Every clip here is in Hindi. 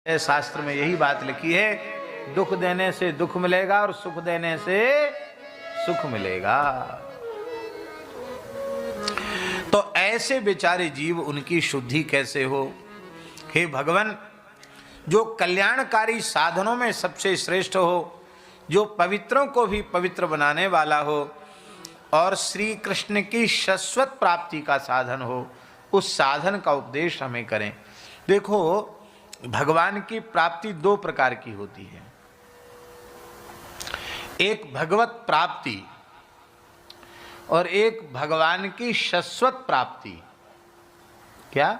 शास्त्र में यही बात लिखी है, दुख देने से दुख मिलेगा और सुख देने से सुख मिलेगा। तो ऐसे बेचारे जीव, उनकी शुद्धि कैसे हो? हे भगवान, जो कल्याणकारी साधनों में सबसे श्रेष्ठ हो, जो पवित्रों को भी पवित्र बनाने वाला हो और श्री कृष्ण की शाश्वत प्राप्ति का साधन हो, उस साधन का उपदेश हमें करें। देखो, भगवान की प्राप्ति दो प्रकार की होती है। एक भगवत प्राप्ति और एक भगवान की शाश्वत प्राप्ति। क्या?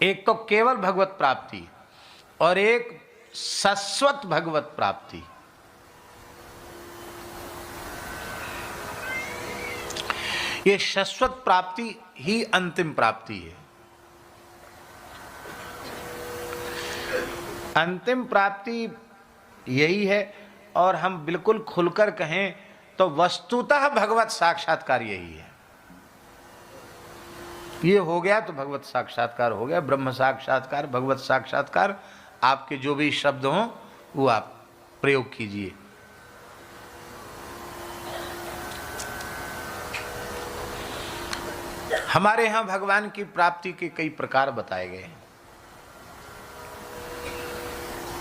एक तो केवल भगवत प्राप्ति और एक शाश्वत भगवत प्राप्ति। ये शाश्वत प्राप्ति ही अंतिम प्राप्ति है। अंतिम प्राप्ति यही है, और हम बिल्कुल खुलकर कहें तो वस्तुतः भगवत साक्षात्कार यही है। ये हो गया तो भगवत साक्षात्कार हो गया, ब्रह्म साक्षात्कार, भगवत साक्षात्कार। आपके जो भी शब्द हों वो आप प्रयोग कीजिए। हमारे यहां भगवान की प्राप्ति के कई प्रकार बताए गए हैं।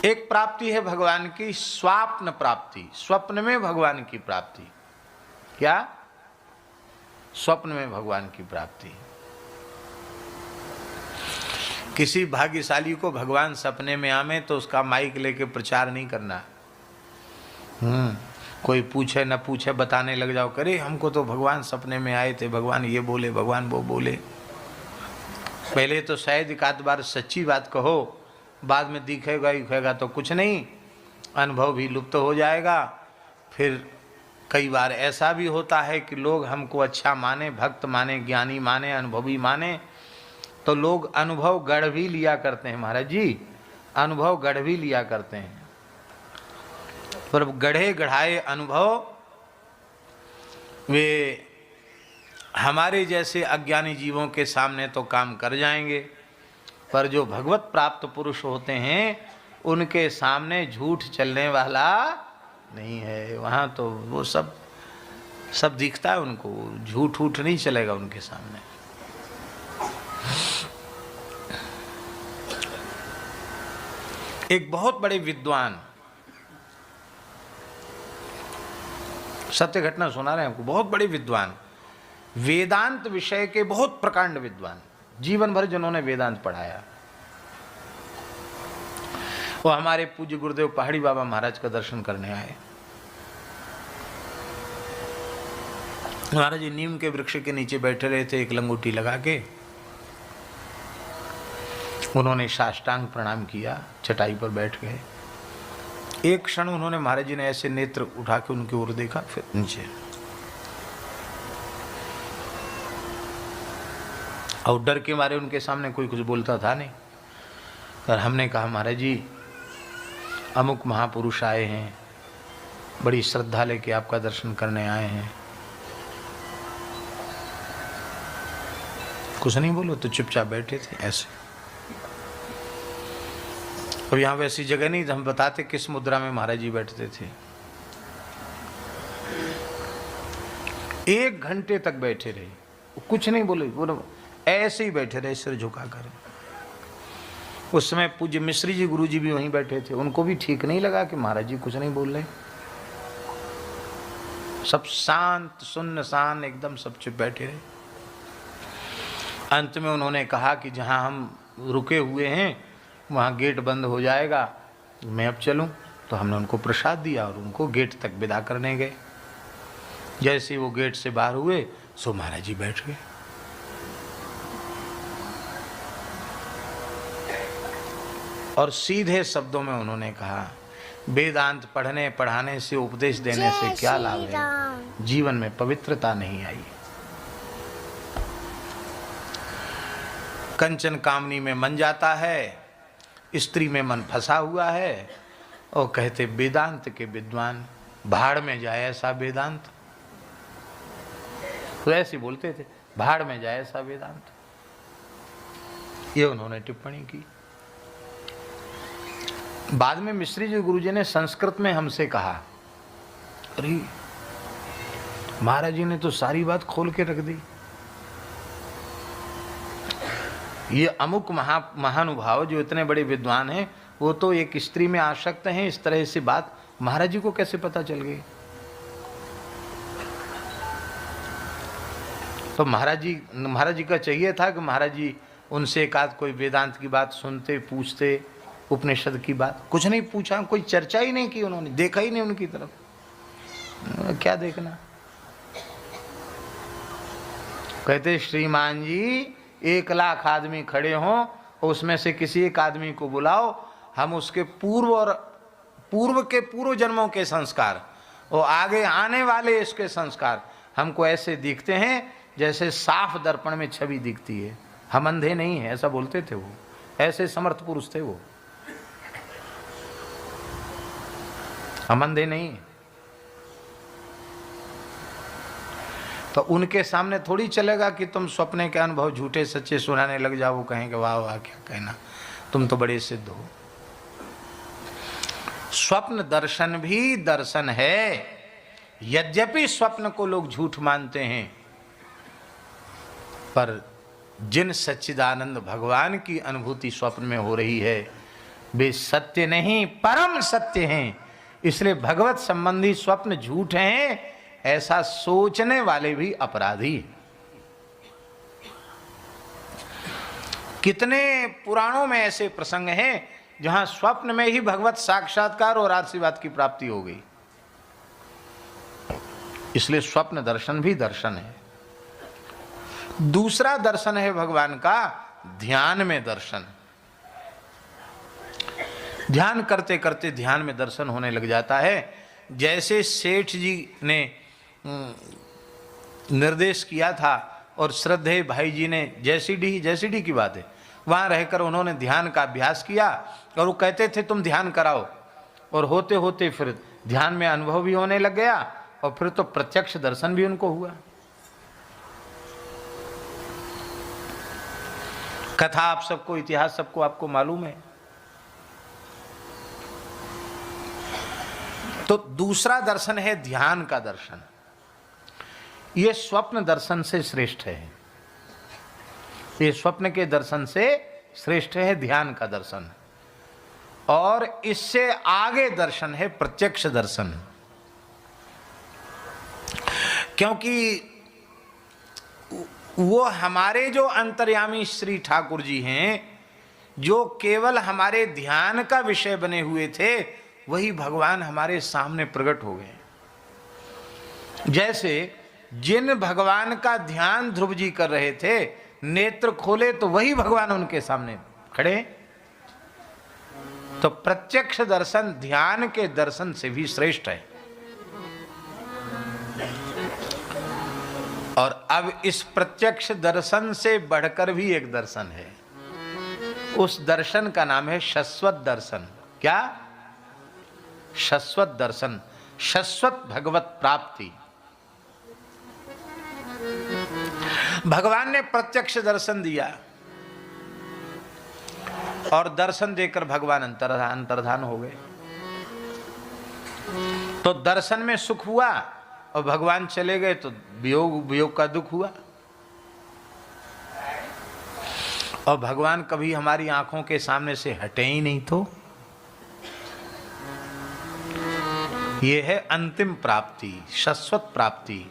एक प्राप्ति है भगवान की स्वाप्न प्राप्ति, स्वप्न में भगवान की प्राप्ति। क्या? स्वप्न में भगवान की प्राप्ति। किसी भाग्यशाली को भगवान सपने में आवे तो उसका माइक लेके प्रचार नहीं करना। कोई पूछे न पूछे बताने लग जाओ, करे हमको तो भगवान सपने में आए थे, भगवान ये बोले, भगवान वो बोले। पहले तो शायद एक आध बार सच्ची बात कहो, बाद में दिखेगा तो कुछ नहीं, अनुभव भी लुप्त हो जाएगा। फिर कई बार ऐसा भी होता है कि लोग हमको अच्छा माने, भक्त माने, ज्ञानी माने, अनुभवी माने, तो लोग अनुभव गढ़ भी लिया करते हैं। महाराज जी, अनुभव गढ़ भी लिया करते हैं, पर गढ़े गढ़ाए अनुभव वे हमारे जैसे अज्ञानी जीवों के सामने तो काम कर जाएंगे, पर जो भगवत प्राप्त पुरुष होते हैं उनके सामने झूठ चलने वाला नहीं है। वहाँ तो वो सब दिखता है उनको, झूठ उठ नहीं चलेगा उनके सामने। एक बहुत बड़े विद्वान, सत्य घटना सुना रहे हैं हमको, बहुत बड़े विद्वान, वेदांत विषय के बहुत प्रकांड विद्वान, जीवन भर जिन्होंने वेदांत पढ़ाया, वो हमारे पूज्य गुरुदेव पहाड़ी बाबा महाराज का दर्शन करने आए। महाराज जी नीम के वृक्ष के नीचे बैठे रहे थे, एक लंगोटी लगा के। उन्होंने साष्टांग प्रणाम किया, चटाई पर बैठ गए। एक क्षण उन्होंने, महाराज जी ने ऐसे नेत्र उठा के उनकी ओर देखा, फिर नीचे। और डर के मारे उनके सामने कोई कुछ बोलता था नहीं। और हमने कहा, महाराज जी अमुक महापुरुष आए हैं, बड़ी श्रद्धा लेके आपका दर्शन करने आए हैं। कुछ नहीं बोलो, तो चुपचाप बैठे थे ऐसे। अब यहाँ वैसी जगह नहीं, हम बताते किस मुद्रा में महाराज जी बैठते थे। 1 घंटे तक बैठे रहे, कुछ नहीं बोले, वो ऐसे ही बैठे रहे सिर झुकाकर। उस समय पूज्य मिश्री जी गुरु जी भी वहीं बैठे थे, उनको भी ठीक नहीं लगा कि महाराज जी कुछ नहीं बोल रहे। सब शांत सुन्न एकदम सब चुप बैठे रहे। अंत में उन्होंने कहा कि जहां हम रुके हुए हैं वहां गेट बंद हो जाएगा, मैं अब चलूं। तो हमने उनको प्रसाद दिया और उनको गेट तक विदा करने गए। जैसे वो गेट से बाहर हुए सो महाराज जी बैठ गए। और सीधे शब्दों में उन्होंने कहा, वेदांत पढ़ने पढ़ाने से, उपदेश देने से क्या लाभ है? जीवन में पवित्रता नहीं आई। कंचन कामनी में मन जाता है, स्त्री में मन फंसा हुआ है, और कहते वेदांत के विद्वान, भाड़ में जाए ऐसा वेदांत। तो ऐसे बोलते थे, भाड़ में जाए ऐसा वेदांत। ये उन्होंने टिप्पणी की। बाद में मिश्री जी गुरुजी ने संस्कृत में हमसे कहा, अरे महाराज जी ने तो सारी बात खोल के रख दी। ये अमुक महानुभाव जो इतने बड़े विद्वान हैं, वो तो एक स्त्री में आसक्त हैं, इस तरह से बात महाराज जी को कैसे पता चल गई? तो महाराज जी का चाहिए था कि महाराज जी उनसे एक आध कोई वेदांत की बात सुनते, पूछते, उपनिषद की बात। कुछ नहीं पूछा, कोई चर्चा ही नहीं की उन्होंने, देखा ही नहीं उनकी तरफ। क्या देखना? कहते श्रीमान जी 1,00,000 आदमी खड़े हों, उसमें से किसी एक आदमी को बुलाओ, हम उसके पूर्व के पूर्व जन्मों के संस्कार और आगे आने वाले इसके संस्कार हमको ऐसे दिखते हैं जैसे साफ दर्पण में छवि दिखती है। हम अंधे नहीं हैं, ऐसा बोलते थे वो। ऐसे समर्थ पुरुष थे वो। हम अंधे नहीं। तो उनके सामने थोड़ी चलेगा कि तुम स्वप्न के अनुभव झूठे सच्चे सुनाने लग जाओ, वो कहेंगे वाह वाह क्या कहना, तुम तो बड़े सिद्ध हो। स्वप्न दर्शन भी दर्शन है। यद्यपि स्वप्न को लोग झूठ मानते हैं, पर जिन सच्चिदानंद भगवान की अनुभूति स्वप्न में हो रही है वे सत्य नहीं परम सत्य हैं। इसलिए भगवत संबंधी स्वप्न झूठ हैं, ऐसा सोचने वाले भी अपराधी। कितने पुराणों में ऐसे प्रसंग हैं जहां स्वप्न में ही भगवत साक्षात्कार और आशीर्वाद की प्राप्ति हो गई। इसलिए स्वप्न दर्शन भी दर्शन है। दूसरा दर्शन है भगवान का ध्यान में दर्शन। ध्यान करते करते ध्यान में दर्शन होने लग जाता है। जैसे सेठ जी ने निर्देश किया था और श्रद्धेय भाई जी ने जैसीडी की बात है, वहाँ रहकर उन्होंने ध्यान का अभ्यास किया और वो कहते थे तुम ध्यान कराओ, और होते होते फिर ध्यान में अनुभव भी होने लग गया और फिर तो प्रत्यक्ष दर्शन भी उनको हुआ। कथा आप सबको, इतिहास सबको आपको मालूम है। तो दूसरा दर्शन है ध्यान का दर्शन। ये स्वप्न दर्शन से श्रेष्ठ है। ये स्वप्न के दर्शन से श्रेष्ठ है ध्यान का दर्शन। और इससे आगे दर्शन है प्रत्यक्ष दर्शन। क्योंकि वो हमारे जो अंतर्यामी श्री ठाकुर जी हैं, जो केवल हमारे ध्यान का विषय बने हुए थे, वही भगवान हमारे सामने प्रकट हो गए। जैसे जिन भगवान का ध्यान ध्रुव जी कर रहे थे, नेत्र खोले तो वही भगवान उनके सामने खड़े। तो प्रत्यक्ष दर्शन ध्यान के दर्शन से भी श्रेष्ठ है। और अब इस प्रत्यक्ष दर्शन से बढ़कर भी एक दर्शन है। उस दर्शन का नाम है शाश्वत दर्शन। क्या? शाश्वत दर्शन, शाश्वत भगवत प्राप्ति। भगवान ने प्रत्यक्ष दर्शन दिया और दर्शन देकर भगवान अंतर्धान हो गए। तो दर्शन में सुख हुआ और भगवान चले गए तो वियोग का दुख हुआ। और भगवान कभी हमारी आंखों के सामने से हटे ही नहीं। तो ये है अंतिम प्राप्ति, शाश्वत प्राप्ति।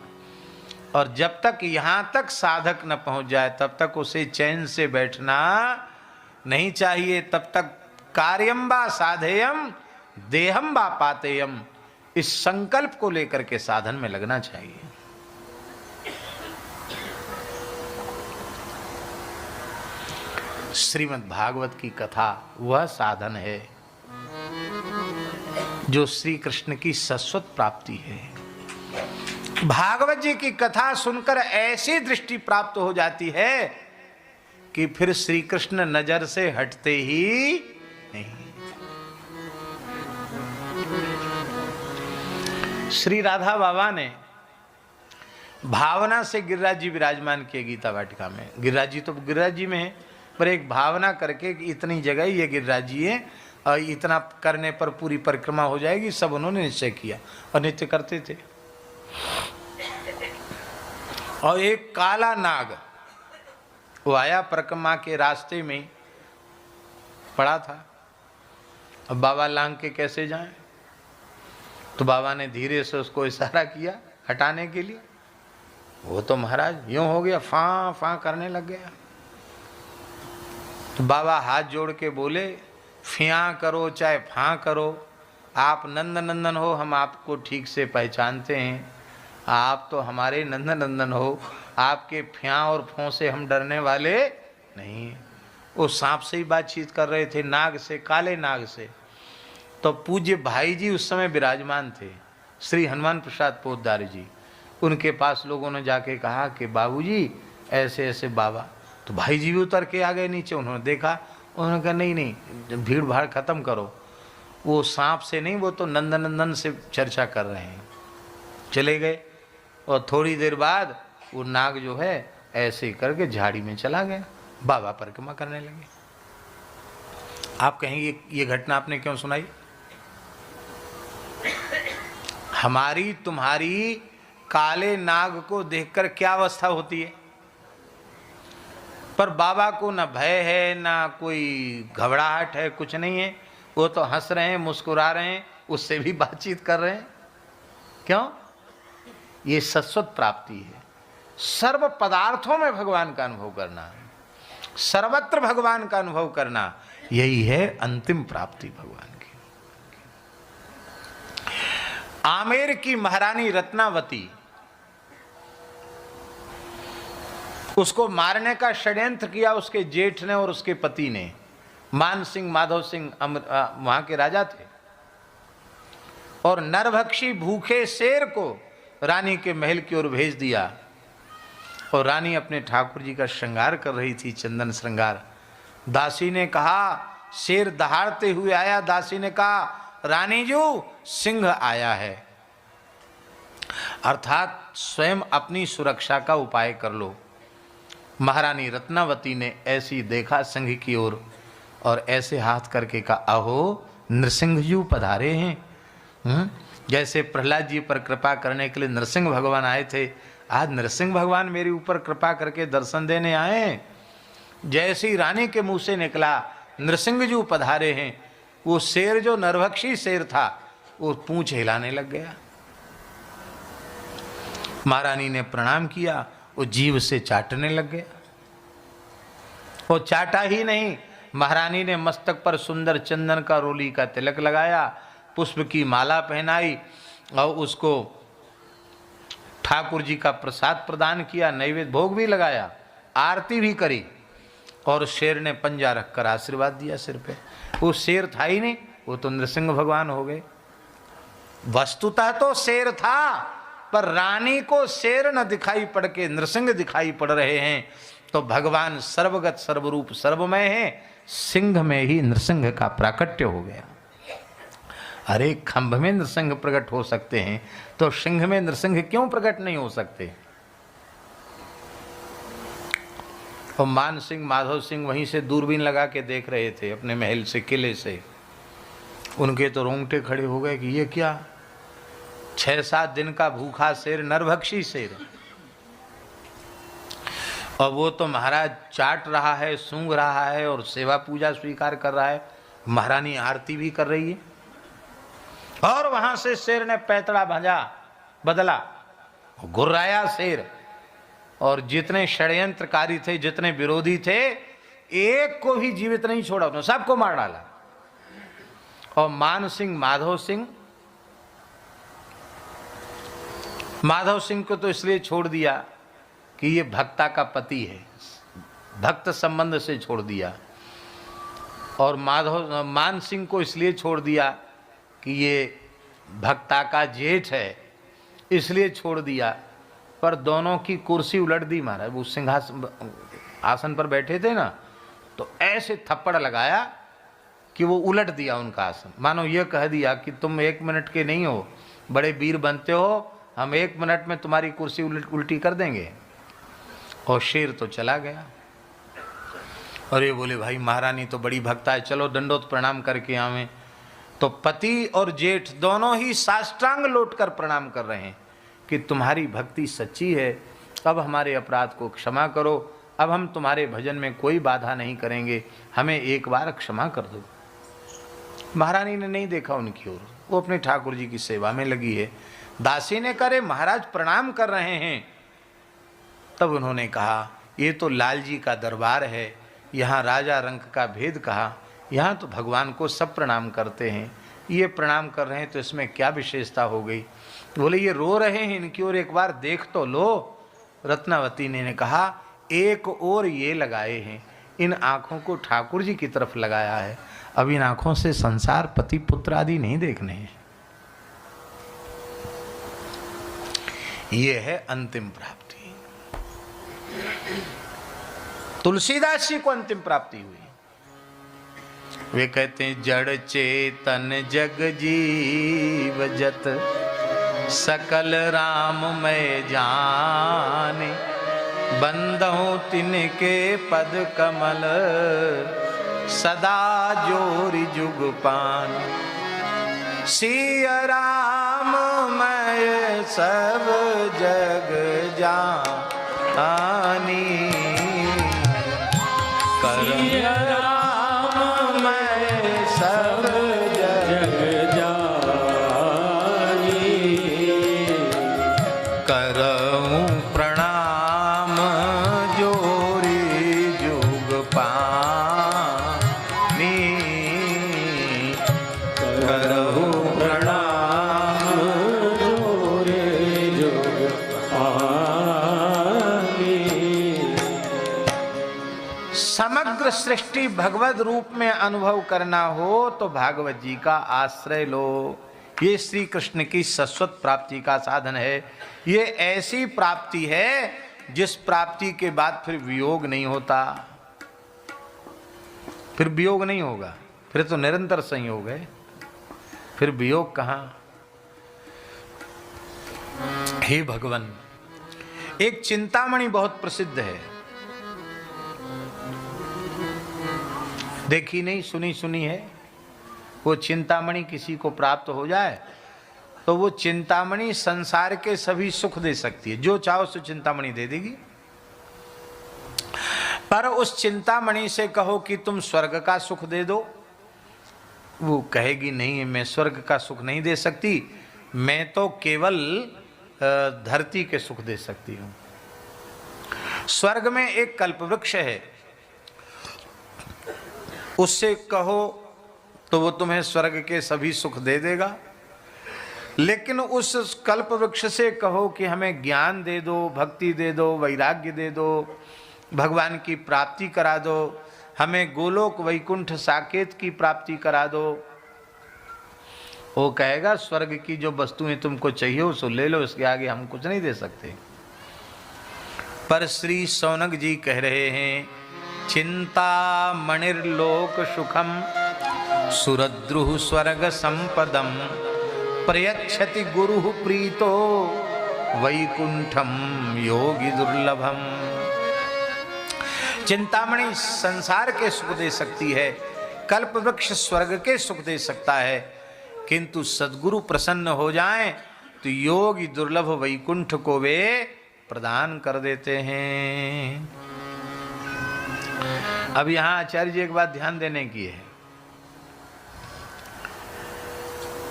और जब तक यहां तक साधक न पहुंच जाए तब तक उसे चैन से बैठना नहीं चाहिए। तब तक कार्यम वा साधेयम देहम वा पातेयम, इस संकल्प को लेकर के साधन में लगना चाहिए। श्रीमद् भागवत की कथा वह साधन है जो श्री कृष्ण की शाश्वत प्राप्ति है। भागवत जी की कथा सुनकर ऐसी दृष्टि प्राप्त हो जाती है कि फिर श्री कृष्ण नजर से हटते ही नहीं। श्री राधा बाबा ने भावना से गिरिराज जी विराजमान किए गीता वाटिका में। गिरिराज जी तो गिरिराज जी में है, पर एक भावना करके कि इतनी जगह ये गिरिराज जी है और इतना करने पर पूरी परिक्रमा हो जाएगी, सब उन्होंने निश्चय किया और नित्य करते थे। और एक काला नाग वो आया, परिक्रमा के रास्ते में पड़ा था। अब बाबा लांग के कैसे जाएं? तो बाबा ने धीरे से उसको इशारा किया हटाने के लिए। वो तो महाराज यूं हो गया, फां फां करने लग गया। तो बाबा हाथ जोड़ के बोले, फिया करो चाहे फां करो, आप नंद नंदन हो, हम आपको ठीक से पहचानते हैं, आप तो हमारे नंद नंदन हो, आपके फ्या और फों से हम डरने वाले नहीं। वो सांप से ही बातचीत कर रहे थे, नाग से, काले नाग से। तो पूज्य भाई जी उस समय विराजमान थे, श्री हनुमान प्रसाद पोद्दार जी। उनके पास लोगों ने जाके कहा कि बाबूजी ऐसे ऐसे बाबा। तो भाई जी भी उतर के आ गए नीचे, उन्होंने देखा, उन्होंने कहा नहीं नहीं, भीड़ भाड़ खत्म करो, वो सांप से नहीं, वो तो नंदनंदन से चर्चा कर रहे हैं। चले गए और थोड़ी देर बाद वो नाग जो है ऐसे ही करके झाड़ी में चला गया। बाबा परिक्रमा करने लगे। आप कहेंगे ये घटना आपने क्यों सुनाई? हमारी तुम्हारी काले नाग को देखकर क्या अवस्था होती है, पर बाबा को ना भय है ना कोई घबराहट है, कुछ नहीं है। वो तो हंस रहे हैं, मुस्कुरा रहे हैं, उससे भी बातचीत कर रहे हैं। क्यों? ये शाश्वत प्राप्ति है। सर्व पदार्थों में भगवान का अनुभव करना, सर्वत्र भगवान का अनुभव करना, यही है अंतिम प्राप्ति भगवान की। आमेर की महारानी रत्नावती, उसको मारने का षड्यंत्र किया उसके जेठ ने और उसके पति ने। मान सिंह माधव सिंह वहां के राजा थे, और नरभक्षी भूखे शेर को रानी के महल की ओर भेज दिया। और रानी अपने ठाकुर जी का श्रृंगार कर रही थी, चंदन श्रृंगार। दासी ने कहा, शेर दहाड़ते हुए आया। दासी ने कहा, रानी जी सिंह आया है, अर्थात स्वयं अपनी सुरक्षा का उपाय कर लो। महारानी रत्नावती ने ऐसी देखा सिंह की ओर और ऐसे हाथ करके कहा, अहो नृसिंह जी पधारे हैं। जैसे प्रहलाद जी पर कृपा करने के लिए नरसिंह भगवान आए थे, आज नरसिंह भगवान मेरे ऊपर कृपा करके दर्शन देने आए। जैसे ही रानी के मुंह से निकला नरसिंह जी पधारे हैं, वो शेर जो नरभक्षी शेर था वो पूंछ हिलाने लग गया। महारानी ने प्रणाम किया, वो जीभ से चाटने लग गया। वो चाटा ही नहीं, महारानी ने मस्तक पर सुंदर चंदन का रोली का तिलक लगाया, पुष्प की माला पहनाई और उसको ठाकुर जी का प्रसाद प्रदान किया, नैवेद्य भोग भी लगाया, आरती भी करी। और शेर ने पंजा रखकर आशीर्वाद दिया सिर पे। वो शेर था ही नहीं, वो तो नृसिंह भगवान हो गए। वस्तुतः तो शेर था, पर रानी को शेर न दिखाई पड़ के नृसिंह दिखाई पड़ रहे हैं। तो भगवान सर्वगत सर्वरूप सर्वमय है, सिंह में ही नृसिंह का प्राकट्य हो गया। अरे खंभ में नृसिंह प्रकट हो सकते हैं तो सिंह में नृसिंह क्यों प्रकट नहीं हो सकते? और मान सिंह माधव सिंह वहीं से दूरबीन लगा के देख रहे थे अपने महल से, किले से। उनके तो रोंगटे खड़े हो गए कि ये क्या, 6-7 दिन का भूखा शेर, नरभक्षी शेर, और वो तो महाराज चाट रहा है, सूंघ रहा है और सेवा पूजा स्वीकार कर रहा है। महारानी आरती भी कर रही है। और वहां से शेर ने पैतड़ा बदला, गुर्राया शेर, और जितने षड्यंत्रकारी थे, जितने विरोधी थे, एक को भी जीवित नहीं छोड़ा, उसने सबको मार डाला। और मान सिंह माधव सिंह को तो इसलिए छोड़ दिया कि ये भक्ता का पति है, भक्त संबंध से छोड़ दिया। और मान सिंह को इसलिए छोड़ दिया कि ये भक्ता का जेठ है, इसलिए छोड़ दिया। पर दोनों की कुर्सी उलट दी महाराज। वो सिंहासन आसन पर बैठे थे ना, तो ऐसे थप्पड़ लगाया कि वो उलट दिया उनका आसन। मानो ये कह दिया कि तुम 1 मिनट के नहीं हो, बड़े वीर बनते हो, हम 1 मिनट में तुम्हारी कुर्सी उल्टी कर देंगे। और शेर तो चला गया। और ये बोले भाई महारानी तो बड़ी भक्ता है, चलो दंडोत प्रणाम करके आवें। तो पति और जेठ दोनों ही साष्टांग लौटकर प्रणाम कर रहे हैं कि तुम्हारी भक्ति सच्ची है, अब हमारे अपराध को क्षमा करो, अब हम तुम्हारे भजन में कोई बाधा नहीं करेंगे, हमें एक बार क्षमा कर दो। महारानी ने नहीं देखा उनकी ओर, वो अपने ठाकुर जी की सेवा में लगी है। दासी ने करे महाराज प्रणाम कर रहे हैं। तब उन्होंने कहा ये तो लाल जी का दरबार है, यहाँ राजा रंक का भेद कहा, यहाँ तो भगवान को सब प्रणाम करते हैं, ये प्रणाम कर रहे हैं तो इसमें क्या विशेषता हो गई। बोले ये रो रहे हैं, इनकी ओर एक बार देख तो लो। रत्नावती ने कहा एक ओर ये लगाए हैं, इन आँखों को ठाकुर जी की तरफ लगाया है, अब इन आँखों से संसार पति पुत्र आदि नहीं देखने हैं। ये है अंतिम प्राप्ति। तुलसीदास जी को अंतिम प्राप्ति हुई। वे कहते हैं जड़ चेतन जग जीव जत सकल राम मैं जाने, बंदहु तिनके पद कमल सदा जोरि जुग पान। सिया राम मैं सब जग जानी, सिया राम मैं सब जग जानी, करऊं प्रणाम जोरि जुग पानी, करऊं प्रणाम जोरि जुग पानी। समग्र सृष्टि भगवत रूप में अनुभव करना हो तो भागवत जी का आश्रय लो। ये श्री कृष्ण की शाश्वत प्राप्ति का साधन है। ये ऐसी प्राप्ति है जिस प्राप्ति के बाद फिर वियोग नहीं होता, फिर वियोग नहीं होगा, फिर तो निरंतर संयोग है, फिर वियोग कहाँ। हे भगवान, एक चिंतामणि बहुत प्रसिद्ध है, देखी नहीं सुनी सुनी है। वो चिंतामणि किसी को प्राप्त हो जाए तो वो चिंतामणि संसार के सभी सुख दे सकती है, जो चाहो सो चिंतामणि दे देगी। पर उस चिंतामणि से कहो कि तुम स्वर्ग का सुख दे दो, वो कहेगी नहीं मैं स्वर्ग का सुख नहीं दे सकती, मैं तो केवल धरती के सुख दे सकती हूँ। स्वर्ग में एक कल्पवृक्ष है, उससे कहो तो वो तुम्हें स्वर्ग के सभी सुख दे देगा। लेकिन उस कल्प वृक्ष से कहो कि हमें ज्ञान दे दो, भक्ति दे दो, वैराग्य दे दो, भगवान की प्राप्ति करा दो, हमें गोलोक वैकुंठ साकेत की प्राप्ति करा दो, वो कहेगा स्वर्ग की जो वस्तुएं तुमको चाहिए उसको ले लो, इसके आगे हम कुछ नहीं दे सकते। पर श्री शौनक जी कह रहे हैं चिंता मणिर्लोक सुखम सुरद्रुः स्वर्ग संपदम प्रयच्छति गुरु प्रीतो वैकुंठम योगी दुर्लभम। चिंतामणि संसार के सुख दे सकती है, कल्प वृक्ष स्वर्ग के सुख दे सकता है, किंतु सद्गुरु प्रसन्न हो जाएं तो योगी दुर्लभ वैकुंठ को वे प्रदान कर देते हैं। अब यहां आचार्य जी एक बात ध्यान देने की है,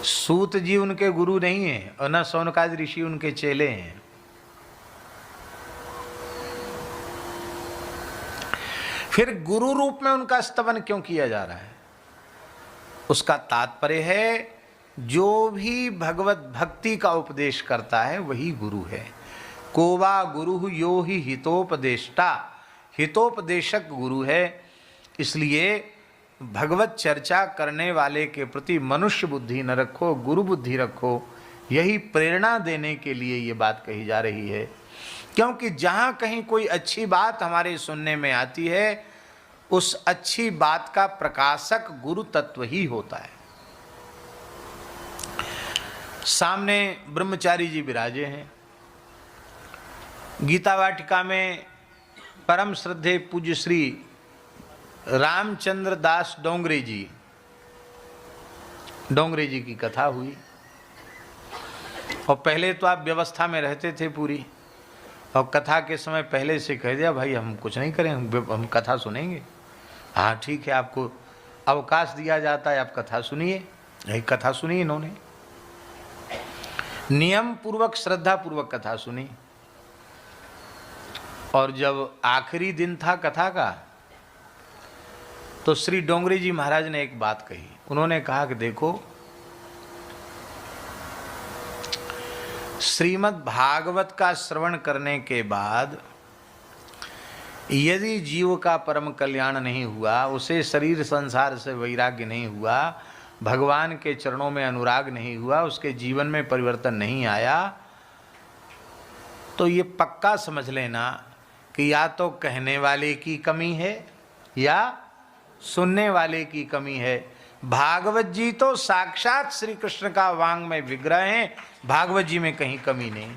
सूत जी उनके गुरु नहीं है और न शौनकादि ऋषि उनके चेले हैं। फिर गुरु रूप में उनका स्तवन क्यों किया जा रहा है? उसका तात्पर्य है जो भी भगवत भक्ति का उपदेश करता है वही गुरु है। कोवा गुरु यो ही हितोपदेष्टा, हितोपदेशक गुरु है। इसलिए भगवत चर्चा करने वाले के प्रति मनुष्य बुद्धि न रखो, गुरु बुद्धि रखो। यही प्रेरणा देने के लिए ये बात कही जा रही है, क्योंकि जहाँ कहीं कोई अच्छी बात हमारे सुनने में आती है उस अच्छी बात का प्रकाशक गुरु तत्व ही होता है। सामने ब्रह्मचारी जी विराजे हैं। गीता वाटिका में परम श्रद्धेय पूज्य श्री रामचंद्र दास डोंगरे जी की कथा हुई। और पहले तो आप व्यवस्था में रहते थे पूरी, और कथा के समय पहले से कह दिया भाई हम कुछ नहीं करें, हम कथा सुनेंगे। हाँ ठीक है, आपको अवकाश दिया जाता है, आप कथा सुनिए। यही कथा सुनी इन्होंने, नियम पूर्वक श्रद्धा पूर्वक कथा सुनी। और जब आखिरी दिन था कथा का, तो श्री डोंगरे जी महाराज ने एक बात कही। उन्होंने कहा कि देखो, श्रीमद् भागवत का श्रवण करने के बाद यदि जीव का परम कल्याण नहीं हुआ, उसे शरीर संसार से वैराग्य नहीं हुआ, भगवान के चरणों में अनुराग नहीं हुआ, उसके जीवन में परिवर्तन नहीं आया, तो ये पक्का समझ लेना कि या तो कहने वाले की कमी है या सुनने वाले की कमी है। भागवत जी तो साक्षात श्री कृष्ण का वांग्मय विग्रह है, भागवत जी में कहीं कमी नहीं।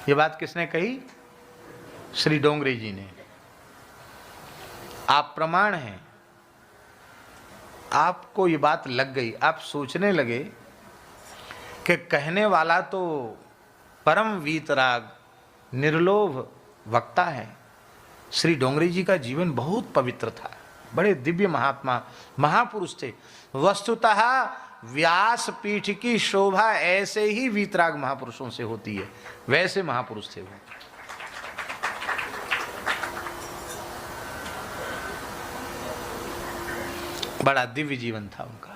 ये बात किसने कही? श्री डोंगरे जी ने। आप प्रमाण हैं, आपको ये बात लग गई, आप सोचने लगे कि कहने वाला तो परम वीतराग निर्लोभ वक्ता है। श्री डोंगरे जी का जीवन बहुत पवित्र था, बड़े दिव्य महात्मा महापुरुष थे। वस्तुतः व्यासपीठ की शोभा ऐसे ही वीतराग महापुरुषों से होती है, वैसे महापुरुष थे वो। बड़ा दिव्य जीवन था उनका।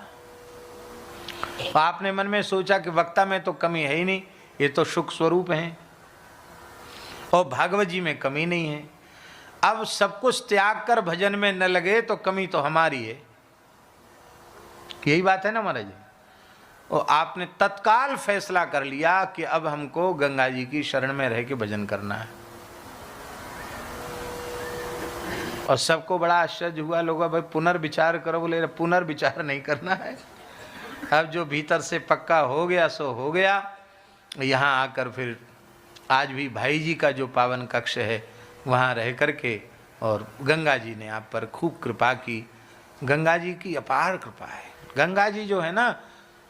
तो आपने मन में सोचा कि वक्ता में तो कमी है ही नहीं, ये तो सुख स्वरूप हैं, और भागवत जी में कमी नहीं है। अब सब कुछ त्याग कर भजन में न लगे तो कमी तो हमारी है। यही बात है ना महाराज। और आपने तत्काल फैसला कर लिया कि अब हमको गंगा जी की शरण में रह के भजन करना है। और सबको बड़ा आश्चर्य हुआ, लोग भाई पुनर्विचार करो। बोले पुनर्विचार नहीं करना है, अब जो भीतर से पक्का हो गया सो हो गया। यहाँ आकर फिर आज भी भाई जी का जो पावन कक्ष है वहाँ रह करके, और गंगा जी ने आप पर खूब कृपा की। गंगा जी की अपार कृपा है। गंगा जी जो है ना,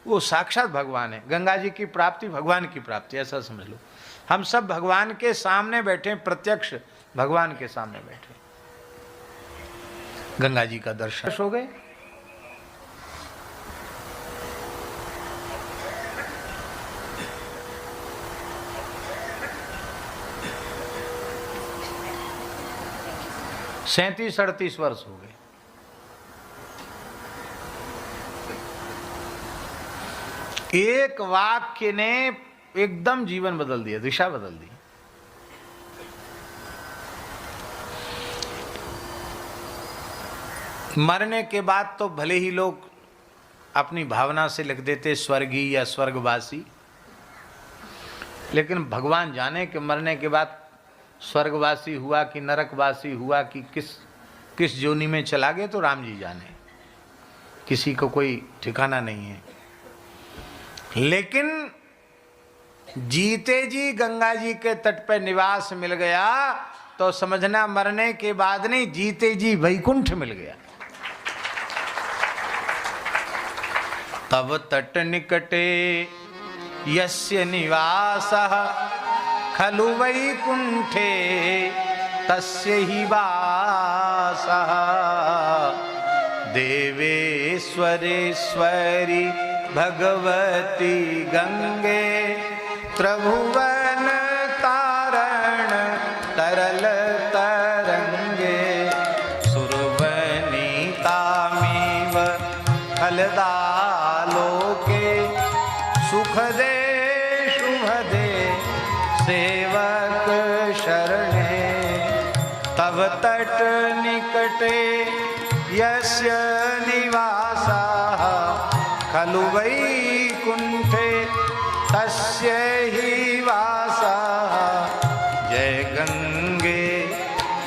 वो साक्षात भगवान है। गंगा जी की प्राप्ति भगवान की प्राप्ति, ऐसा समझ लो। हम सब भगवान के सामने बैठे, प्रत्यक्ष भगवान के सामने बैठे। गंगा जी का दर्शन हो गए। सैंतीस 38 वर्ष हो गए। एक वाक्य ने एकदम जीवन बदल दिया, दिशा बदल दी। मरने के बाद तो भले ही लोग अपनी भावना से लिख देते स्वर्गीय या स्वर्गवासी, लेकिन भगवान जाने कि मरने के बाद स्वर्गवासी हुआ कि नरकवासी हुआ कि किस योनि में चला गया, तो राम जी जाने, किसी को कोई ठिकाना नहीं है। लेकिन जीते जी गंगा जी के तट पर निवास मिल गया तो समझना मरने के बाद नहीं, जीते जी वैकुंठ मिल गया। तब तट निकटे यस्य निवासः खलु वैकुंठे तस्य हि वासः। देवेश्वरेश्वरी भगवती गंगे त्रिभुवन तारण तरल तरंगे। सुरवनितामिव फलदालोके सुखदे शुभदे सेवक शरणे। तब तट निकटे यस्य निवासः खलु वैकुंठे तस्य हि वासः। जय गंगे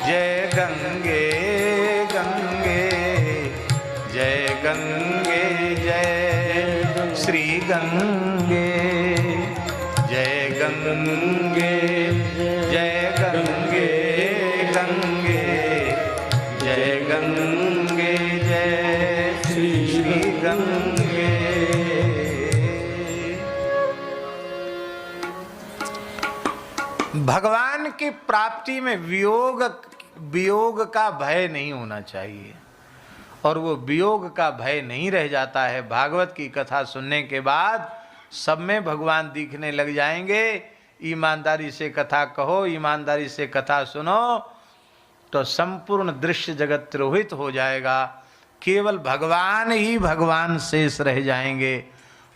जय गंगे गंगे, जय गंगे जय श्री गंगे, जय गंगे जय गंगे गंगे, जय गंगे गंगे। भगवान की प्राप्ति में वियोग का भय नहीं होना चाहिए, और वो वियोग का भय नहीं रह जाता है। भागवत की कथा सुनने के बाद सब में भगवान दिखने लग जाएंगे। ईमानदारी से कथा कहो, ईमानदारी से कथा सुनो, तो संपूर्ण दृश्य जगत तिरोहित हो जाएगा। केवल भगवान ही भगवान शेष रह जाएंगे।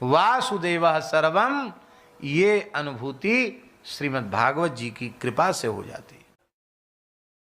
वासुदेवः सर्वम, ये अनुभूति श्रीमद् भागवत जी की कृपा से हो जाती है।